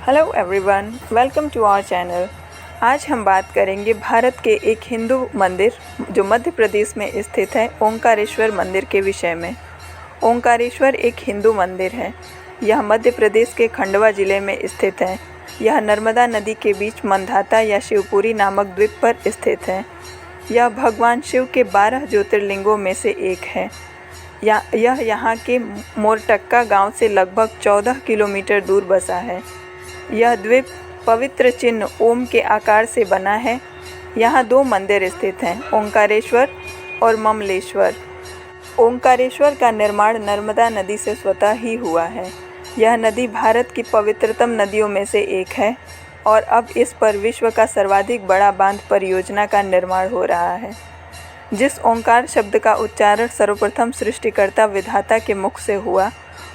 Hello everyone, welcome to our channel. आज हम बात करेंगे भारत के एक हिंदू मंदिर जो मध्य प्रदेश में स्थित है, ओंकारेश्वर मंदिर के विषय में। ओंकारेश्वर एक हिंदू मंदिर है। यह मध्य प्रदेश के खंडवा जिले में स्थित है। यह नर्मदा नदी के बीच मंधाता या शिवपुरी नामक द्वीप पर स्थित है। यह भगवान शिव के 12 ज्योतिर्लिंगों में से एक है। यह यहाँ के मोरटक्का गांव से लगभग 14 किलोमीटर दूर बसा है। यह द्वीप पवित्र चिन्ह ओम के आकार से बना है। यहाँ 2 मंदिर स्थित हैं, ओंकारेश्वर और ममलेश्वर। ओंकारेश्वर का निर्माण नर्मदा नदी से स्वतः ही हुआ है। यह नदी भारत की पवित्रतम नदियों में से एक है और अब इस पर विश्व का सर्वाधिक बड़ा बांध परियोजना का निर्माण हो रहा है। जिस ओंकार शब्द का उच्चारण सर्वप्रथम सृष्टिकर्ता विधाता के मुख से हुआ,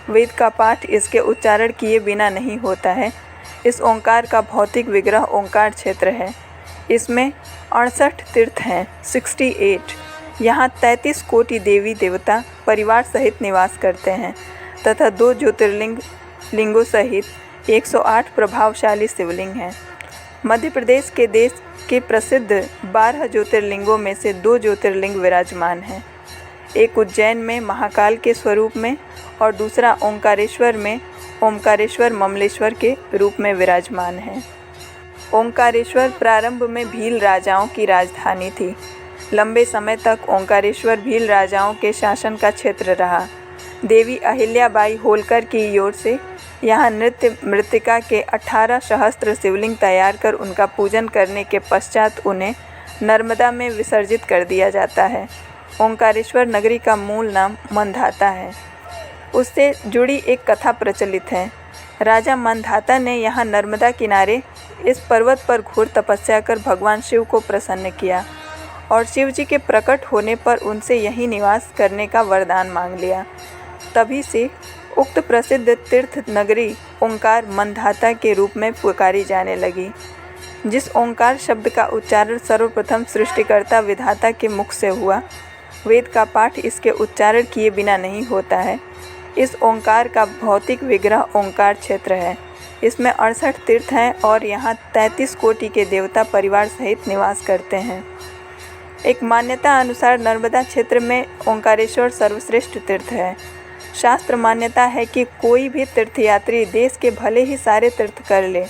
वेद का पाठ इसके उच्चारण किए बिना नहीं होता है। इस ओंकार का भौतिक विग्रह ओंकार क्षेत्र है। इसमें 68 तीर्थ हैं, 68। यहाँ 33 कोटि देवी देवता परिवार सहित निवास करते हैं तथा 2 ज्योतिर्लिंगों सहित 108 प्रभावशाली शिवलिंग हैं। मध्य प्रदेश के देश के प्रसिद्ध 12 ज्योतिर्लिंगों में से 2 ज्योतिर्लिंग विराजमान हैं। एक उज्जैन में महाकाल के स्वरूप में और दूसरा ओंकारेश्वर में ओंकारेश्वर ममलेश्वर के रूप में विराजमान है। ओंकारेश्वर प्रारंभ में भील राजाओं की राजधानी थी। लंबे समय तक ओंकारेश्वर भील राजाओं के शासन का क्षेत्र रहा। देवी अहिल्याबाई होलकर की ओर से यहाँ नृत्य मृत्तिका के 18 सहस्त्र शिवलिंग तैयार कर उनका पूजन करने के पश्चात उन्हें नर्मदा में विसर्जित कर दिया जाता है। ओंकारेश्वर नगरी का मूल नाम मंधाता है। उससे जुड़ी एक कथा प्रचलित है। राजा मंधाता ने यहाँ नर्मदा किनारे इस पर्वत पर घोर तपस्या कर भगवान शिव को प्रसन्न किया और शिव जी के प्रकट होने पर उनसे यहीं निवास करने का वरदान मांग लिया। तभी से उक्त प्रसिद्ध तीर्थ नगरी ओंकार मंधाता के रूप में पुकारी जाने लगी। जिस ओंकार शब्द का उच्चारण सर्वप्रथम सृष्टिकर्ता विधाता के मुख से हुआ, वेद का पाठ इसके उच्चारण किए बिना नहीं होता है। इस ओंकार का भौतिक विग्रह ओंकार क्षेत्र है। इसमें 68 तीर्थ हैं और यहाँ 33 कोटि के देवता परिवार सहित निवास करते हैं। एक मान्यता अनुसार नर्मदा क्षेत्र में ओंकारेश्वर सर्वश्रेष्ठ तीर्थ है। शास्त्र मान्यता है कि कोई भी तीर्थयात्री देश के भले ही सारे तीर्थ कर ले,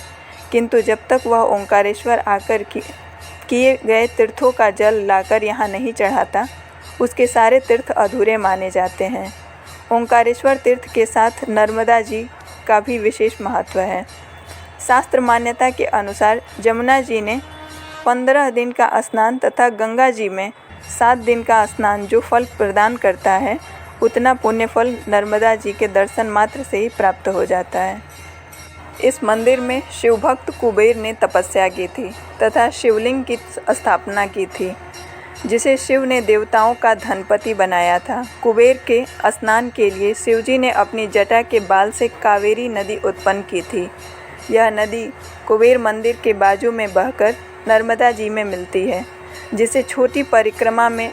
किंतु जब तक वह ओंकारेश्वर आकर किए गए तीर्थों का जल लाकर यहाँ नहीं चढ़ाता, उसके सारे तीर्थ अधूरे माने जाते हैं। ओंकारेश्वर तीर्थ के साथ नर्मदा जी का भी विशेष महत्व है। शास्त्र मान्यता के अनुसार जमुना जी ने 15 दिन का स्नान तथा गंगा जी में 7 दिन का स्नान जो फल प्रदान करता है, उतना पुण्य फल नर्मदा जी के दर्शन मात्र से ही प्राप्त हो जाता है। इस मंदिर में शिवभक्त कुबेर ने तपस्या की थी तथा शिवलिंग की स्थापना की थी, जिसे शिव ने देवताओं का धनपति बनाया था। कुबेर के स्नान के लिए शिवजी ने अपनी जटा के बाल से कावेरी नदी उत्पन्न की थी। यह नदी कुबेर मंदिर के बाजू में बहकर नर्मदा जी में मिलती है, जिसे छोटी परिक्रमा में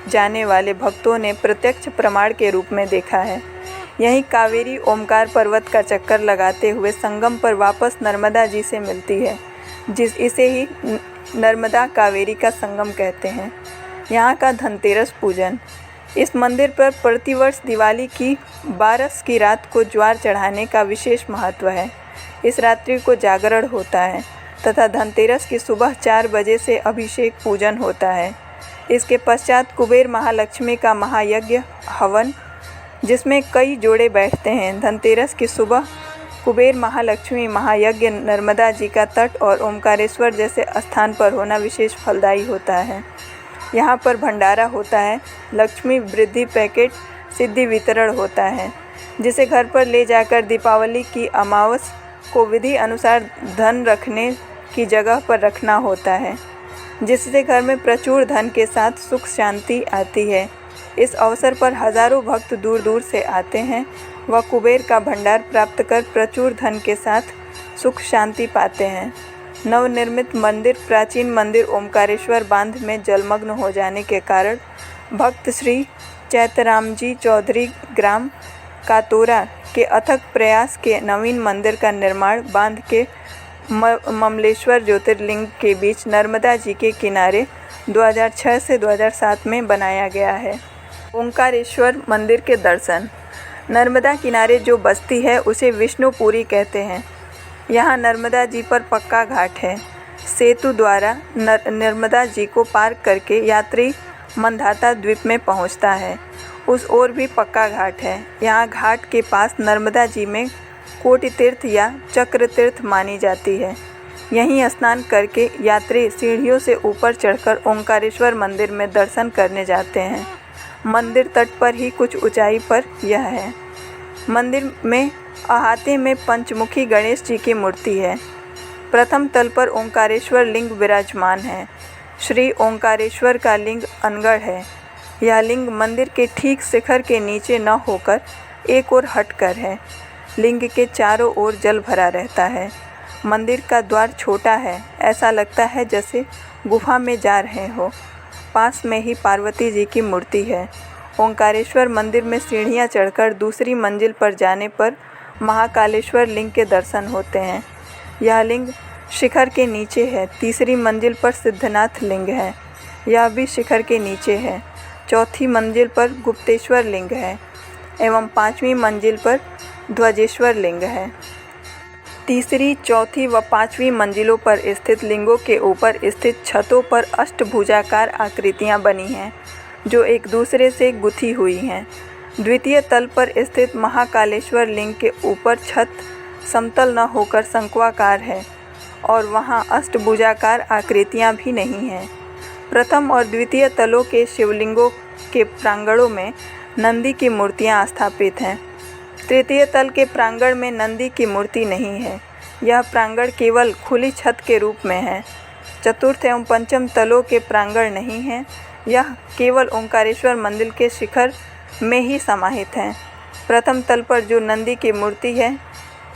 जाने वाले भक्तों ने प्रत्यक्ष प्रमाण के रूप में देखा है। यहीं कावेरी ओमकार पर्वत का चक्कर लगाते हुए संगम पर वापस नर्मदा जी से मिलती है, इसे ही नर्मदा कावेरी का संगम कहते हैं। यहाँ का धनतेरस पूजन। इस मंदिर पर प्रतिवर्ष दिवाली की 12 की रात को ज्वार चढ़ाने का विशेष महत्व है। इस रात्रि को जागरण होता है तथा धनतेरस की सुबह 4 बजे से अभिषेक पूजन होता है। इसके पश्चात कुबेर महालक्ष्मी का महायज्ञ हवन, जिसमें कई जोड़े बैठते हैं। धनतेरस की सुबह कुबेर महालक्ष्मी महायज्ञ नर्मदा जी का तट और ओंकारेश्वर जैसे स्थान पर होना विशेष फलदायी होता है। यहाँ पर भंडारा होता है, लक्ष्मी वृद्धि पैकेट सिद्धि वितरण होता है, जिसे घर पर ले जाकर दीपावली की अमावस को विधि अनुसार धन रखने की जगह पर रखना होता है, जिससे घर में प्रचुर धन के साथ सुख शांति आती है। इस अवसर पर हजारों भक्त दूर दूर से आते हैं व कुबेर का भंडार प्राप्त कर प्रचुर धन के साथ सुख शांति पाते हैं। नवनिर्मित मंदिर प्राचीन मंदिर ओंकारेश्वर बांध में जलमग्न हो जाने के कारण भक्त श्री चैतरामजी चौधरी ग्राम कातोरा के अथक प्रयास के नवीन मंदिर का निर्माण बांध के ममलेश्वर ज्योतिर्लिंग के बीच नर्मदा जी के किनारे 2006 से 2007 में बनाया गया है। ओंकारेश्वर मंदिर के दर्शन। नर्मदा किनारे जो बस्ती है उसे विष्णुपुरी कहते हैं। यहाँ नर्मदा जी पर पक्का घाट है। सेतु द्वारा नर्मदा जी को पार करके यात्री मंधाता द्वीप में पहुँचता है। उस ओर भी पक्का घाट है। यहाँ घाट के पास नर्मदा जी में कोटि तीर्थ या चक्र तीर्थ मानी जाती है। यहीं स्नान करके यात्री सीढ़ियों से ऊपर चढ़कर ओंकारेश्वर मंदिर में दर्शन करने जाते हैं। मंदिर तट पर ही कुछ ऊंचाई पर यह है। मंदिर में अहाते में पंचमुखी गणेश जी की मूर्ति है। प्रथम तल पर ओंकारेश्वर लिंग विराजमान है। श्री ओंकारेश्वर का लिंग अनगढ़ है। यह लिंग मंदिर के ठीक शिखर के नीचे न होकर एक ओर हटकर है। लिंग के चारों ओर जल भरा रहता है। मंदिर का द्वार छोटा है, ऐसा लगता है जैसे गुफा में जा रहे हो। पास में ही पार्वती जी की मूर्ति है। ओंकारेश्वर मंदिर में सीढ़ियाँ चढ़कर दूसरी मंजिल पर जाने पर महाकालेश्वर लिंग के दर्शन होते हैं। यह लिंग शिखर के नीचे है। तीसरी मंजिल पर सिद्धनाथ लिंग है, यह भी शिखर के नीचे है। चौथी मंजिल पर गुप्तेश्वर लिंग है एवं पांचवी मंजिल पर ध्वजेश्वर लिंग है। तीसरी, चौथी व पांचवी मंजिलों पर स्थित लिंगों के ऊपर स्थित छतों पर अष्टभुजाकार आकृतियां बनी हैं, जो एक दूसरे से गुथी हुई हैं। द्वितीय तल पर स्थित महाकालेश्वर लिंग के ऊपर छत समतल न होकर शंक्वाकार है और वहां अष्टभुजाकार आकृतियां भी नहीं हैं। प्रथम और द्वितीय तलों के शिवलिंगों के प्रांगणों में नंदी की मूर्तियां स्थापित हैं। तृतीय तल के प्रांगण में नंदी की मूर्ति नहीं है। यह प्रांगण केवल खुली छत के रूप में है। चतुर्थ एवं पंचम तलों के प्रांगण नहीं है। यह केवल ओंकारेश्वर मंदिर के शिखर में ही समाहित है। प्रथम तल पर जो नंदी की मूर्ति है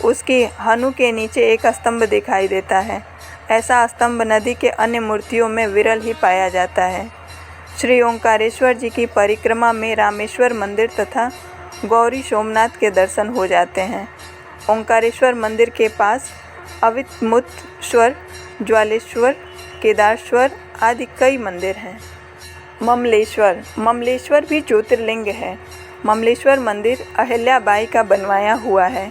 उसकी हनु के नीचे एक स्तंभ दिखाई देता है। ऐसा स्तंभ नदी के अन्य मूर्तियों में विरल ही पाया जाता है। श्री ओंकारेश्वर जी की परिक्रमा में रामेश्वर मंदिर तथा गौरी सोमनाथ के दर्शन हो जाते हैं। ओंकारेश्वर मंदिर के पास अवितमुत्श्वर, ज्वालेश्वर, केदारेश्वर आदि कई मंदिर हैं। ममलेश्वर भी ज्योतिर्लिंग है। ममलेश्वर मंदिर अहिल्याबाई का बनवाया हुआ है।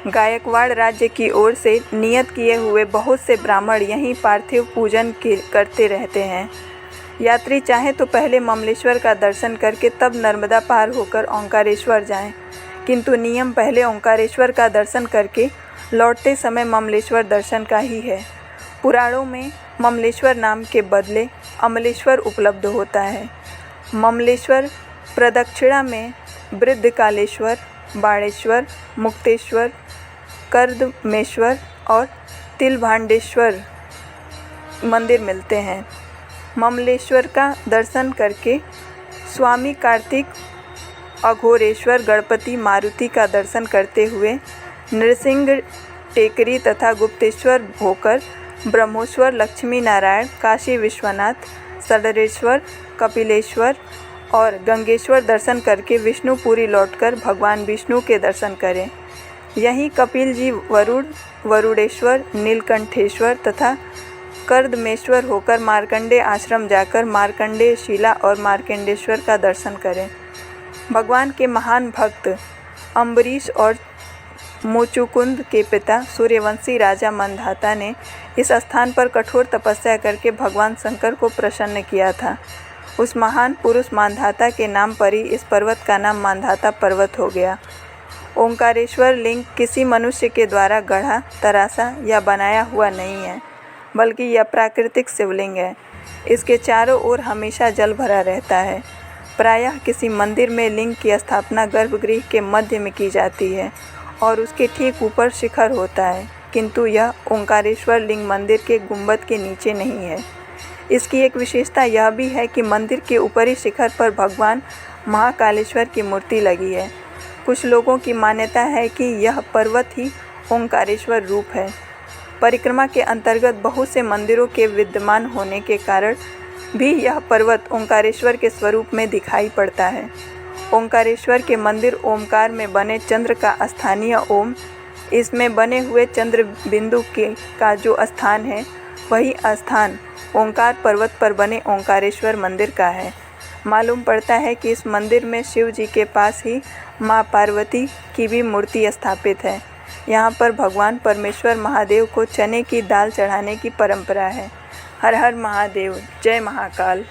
गायकवाड़ राज्य की ओर से नियत किए हुए बहुत से ब्राह्मण यहीं पार्थिव पूजन करते रहते हैं। यात्री चाहे तो पहले ममलेश्वर का दर्शन करके तब नर्मदा पार होकर ओंकारेश्वर जाएं, किंतु नियम पहले ओंकारेश्वर का दर्शन करके लौटते समय ममलेश्वर दर्शन का ही है। पुराणों में ममलेश्वर नाम के बदले अमलेश्वर उपलब्ध होता है। ममलेश्वर प्रदक्षिणा में वृद्धकालेश्वर, बाणेश्वर, मुक्तेश्वर, कर्दमेश्वर और तिलभांडेश्वर मंदिर मिलते हैं। ममलेश्वर का दर्शन करके स्वामी कार्तिक, अघोरेश्वर, गणपति, मारुति का दर्शन करते हुए नृसिंह टेकरी तथा गुप्तेश्वर होकर ब्रह्मोश्वर, लक्ष्मी नारायण, काशी विश्वनाथ, सडरेश्वर, कपिलेश्वर और गंगेश्वर दर्शन करके विष्णुपुरी लौटकर भगवान विष्णु के दर्शन करें। यहीं कपिल जी वरुड़ेश्वर, नीलकंठेश्वर तथा कर्दमेश्वर होकर मार्कंडे आश्रम जाकर मार्कंडेय शिला और मार्कंडेश्वर का दर्शन करें। भगवान के महान भक्त अम्बरीश और मुचुकुंद के पिता सूर्यवंशी राजा मंधाता ने इस स्थान पर कठोर तपस्या करके भगवान शंकर को प्रसन्न किया था। उस महान पुरुष मांधाता के नाम पर ही इस पर्वत का नाम मांधाता पर्वत हो गया। ओंकारेश्वर लिंग किसी मनुष्य के द्वारा गढ़ा, तराशा या बनाया हुआ नहीं है, बल्कि यह प्राकृतिक शिवलिंग है। इसके चारों ओर हमेशा जल भरा रहता है। प्रायः किसी मंदिर में लिंग की स्थापना गर्भगृह के मध्य में की जाती है और उसके ठीक ऊपर शिखर होता है, किंतु यह ओंकारेश्वर लिंग मंदिर के गुंबद के नीचे नहीं है। इसकी एक विशेषता यह भी है कि मंदिर के ऊपरी शिखर पर भगवान महाकालेश्वर की मूर्ति लगी है। कुछ लोगों की मान्यता है कि यह पर्वत ही ओंकारेश्वर रूप है। परिक्रमा के अंतर्गत बहुत से मंदिरों के विद्यमान होने के कारण भी यह पर्वत ओंकारेश्वर के स्वरूप में दिखाई पड़ता है। ओंकारेश्वर के मंदिर ओमकार में बने चंद्र का स्थानीय ओम, इसमें बने हुए चंद्र बिंदु का जो स्थान है वही स्थान ओंकार पर्वत पर बने ओंकारेश्वर मंदिर का है। मालूम पड़ता है कि इस मंदिर में शिव जी के पास ही माँ पार्वती की भी मूर्ति स्थापित है। यहाँ पर भगवान परमेश्वर महादेव को चने की दाल चढ़ाने की परंपरा है। हर हर महादेव, जय महाकाल।